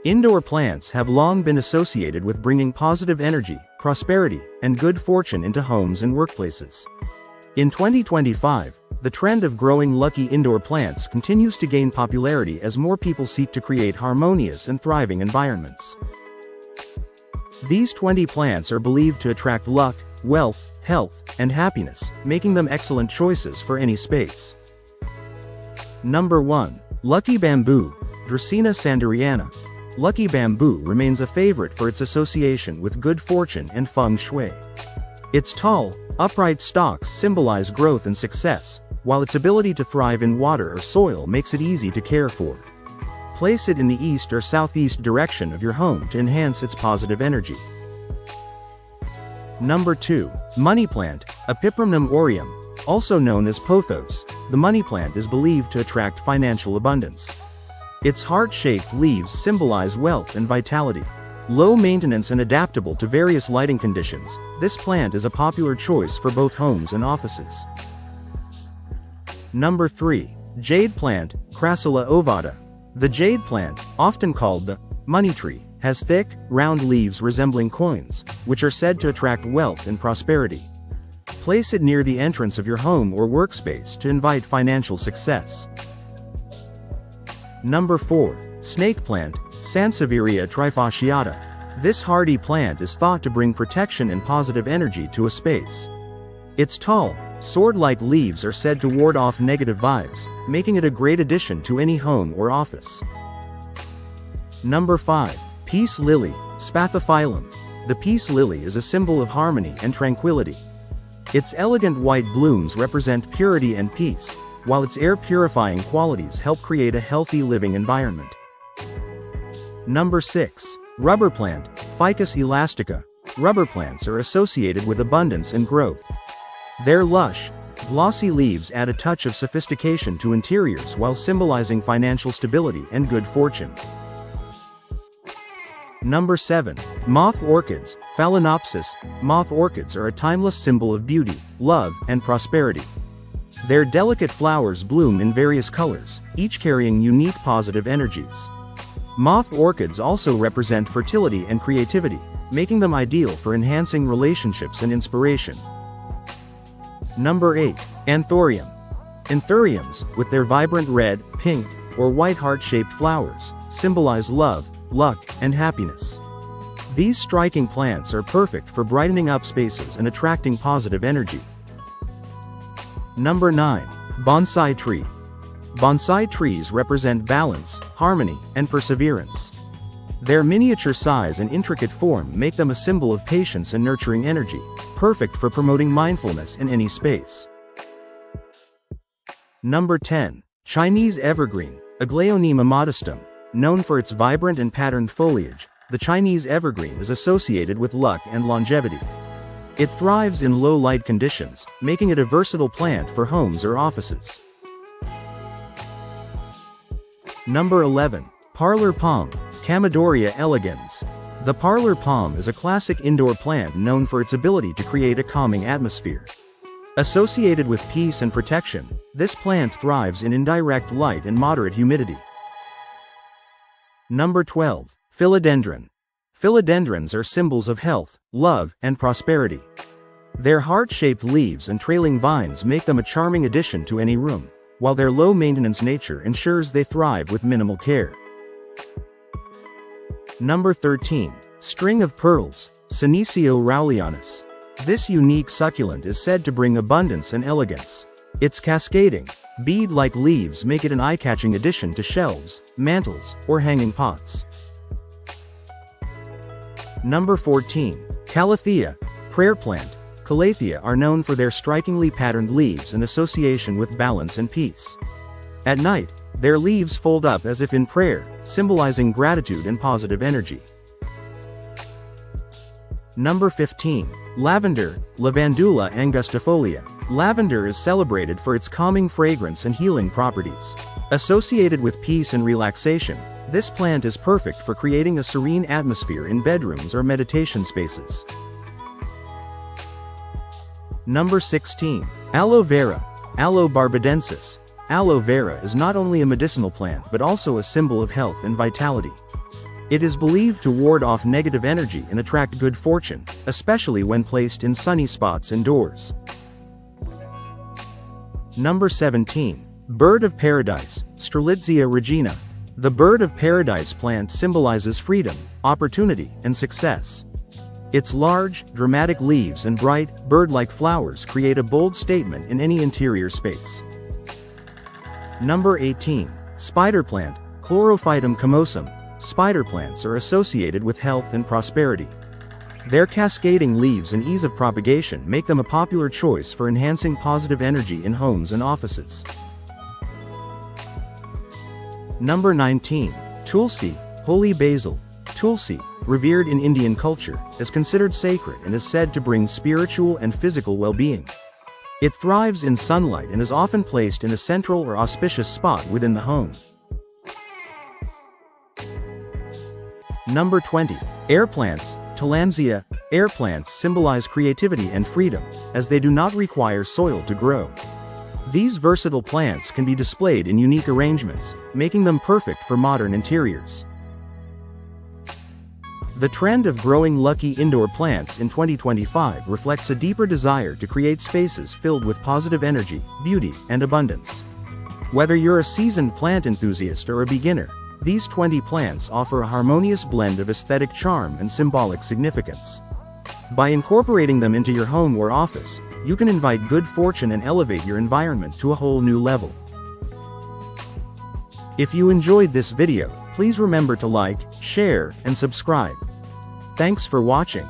Indoor plants have long been associated with bringing positive energy, prosperity, and good fortune into homes and workplaces. In 2025, the trend of growing lucky indoor plants continues to gain popularity as more people seek to create harmonious and thriving environments. These 20 plants are believed to attract luck, wealth, health, and happiness, making them excellent choices for any space. Number 1. Lucky Bamboo, Dracaena sanderiana. Lucky bamboo remains a favorite for its association with good fortune and feng shui. Its tall, upright stalks symbolize growth and success, while its ability to thrive in water or soil makes it easy to care for. Place it in the east or southeast direction of your home to enhance its positive energy. Number 2. Money plant, Epipremnum aureum, also known as pothos. The money plant is believed to attract financial abundance. Its heart-shaped leaves symbolize wealth and vitality. Low maintenance and adaptable to various lighting conditions, this plant is a popular choice for both homes and offices. Number 3. Jade plant, Crassula ovata. The jade plant, often called the money tree, has thick, round leaves resembling coins, which are said to attract wealth and prosperity. Place it near the entrance of your home or workspace to invite financial success. Number 4. Snake plant, Sansevieria trifasciata. This hardy plant is thought to bring protection and positive energy to a space. Its tall, sword-like leaves are said to ward off negative vibes, making it a great addition to any home or office. Number 5. Peace lily, Spathiphyllum. The peace lily is a symbol of harmony and tranquility. Its elegant white blooms represent purity and peace, while its air-purifying qualities help create a healthy living environment. Number 6. Rubber plant, Ficus elastica. Rubber plants are associated with abundance and growth. Their lush, glossy leaves add a touch of sophistication to interiors while symbolizing financial stability and good fortune. Number 7. Moth orchids, Phalaenopsis. Moth orchids are a timeless symbol of beauty, love, and prosperity. Their delicate flowers bloom in various colors, each carrying unique positive energies. Moth orchids also represent fertility and creativity, making them ideal for enhancing relationships and inspiration. Number 8. Anthurium. Anthuriums, with their vibrant red, pink, or white heart-shaped flowers, symbolize love, luck, and happiness. These striking plants are perfect for brightening up spaces and attracting positive energy. Number 9. Bonsai tree. Bonsai trees represent balance, harmony, and perseverance. Their miniature size and intricate form make them a symbol of patience and nurturing energy, perfect for promoting mindfulness in any space. Number 10. Chinese evergreen, Aglaonema modestum. Known for its vibrant and patterned foliage, the Chinese evergreen is associated with luck and longevity. It thrives in low light conditions, making it a versatile plant for homes or offices. Number 11. Parlor palm, Chamaedorea elegans. The parlor palm is a classic indoor plant known for its ability to create a calming atmosphere. Associated with peace and protection, this plant thrives in indirect light and moderate humidity. Number 12. Philodendron. Philodendrons are symbols of health, love, and prosperity. Their heart-shaped leaves and trailing vines make them a charming addition to any room, while their low-maintenance nature ensures they thrive with minimal care. Number 13. String of pearls, Senecio raulianus. This unique succulent is said to bring abundance and elegance. Its cascading, bead-like leaves make it an eye-catching addition to shelves, mantels, or hanging pots. Number 14. Calathea, prayer plant. Calathea are known for their strikingly patterned leaves and association with balance and peace. At night, their leaves fold up as if in prayer, symbolizing gratitude and positive energy. Number 15. Lavender, Lavandula angustifolia. Lavender is celebrated for its calming fragrance and healing properties. Associated with peace and relaxation, this plant is perfect for creating a serene atmosphere in bedrooms or meditation spaces. Number 16. Aloe vera, Aloe barbadensis. Aloe vera is not only a medicinal plant but also a symbol of health and vitality. It is believed to ward off negative energy and attract good fortune, especially when placed in sunny spots indoors. Number 17. Bird of Paradise, Strelitzia regina. The bird of paradise plant symbolizes freedom, opportunity, and success. Its large, dramatic leaves and bright, bird-like flowers create a bold statement in any interior space. Number 18. Spider plant, Chlorophytum comosum. Spider plants are associated with health and prosperity. Their cascading leaves and ease of propagation make them a popular choice for enhancing positive energy in homes and offices. Number 19. Tulsi, holy basil. Tulsi, revered in Indian culture, is considered sacred and is said to bring spiritual and physical well-being. It thrives in sunlight and is often placed in a central or auspicious spot within the home. Number 20. Air plants, tillandsia. Air plants symbolize creativity and freedom, as they do not require soil to grow. These versatile plants can be displayed in unique arrangements, making them perfect for modern interiors. The trend of growing lucky indoor plants in 2025 reflects a deeper desire to create spaces filled with positive energy, beauty, and abundance. Whether you're a seasoned plant enthusiast or a beginner, these 20 plants offer a harmonious blend of aesthetic charm and symbolic significance. By incorporating them into your home or office, you can invite good fortune and elevate your environment to a whole new level. If you enjoyed this video, please remember to like, share, and subscribe. Thanks for watching.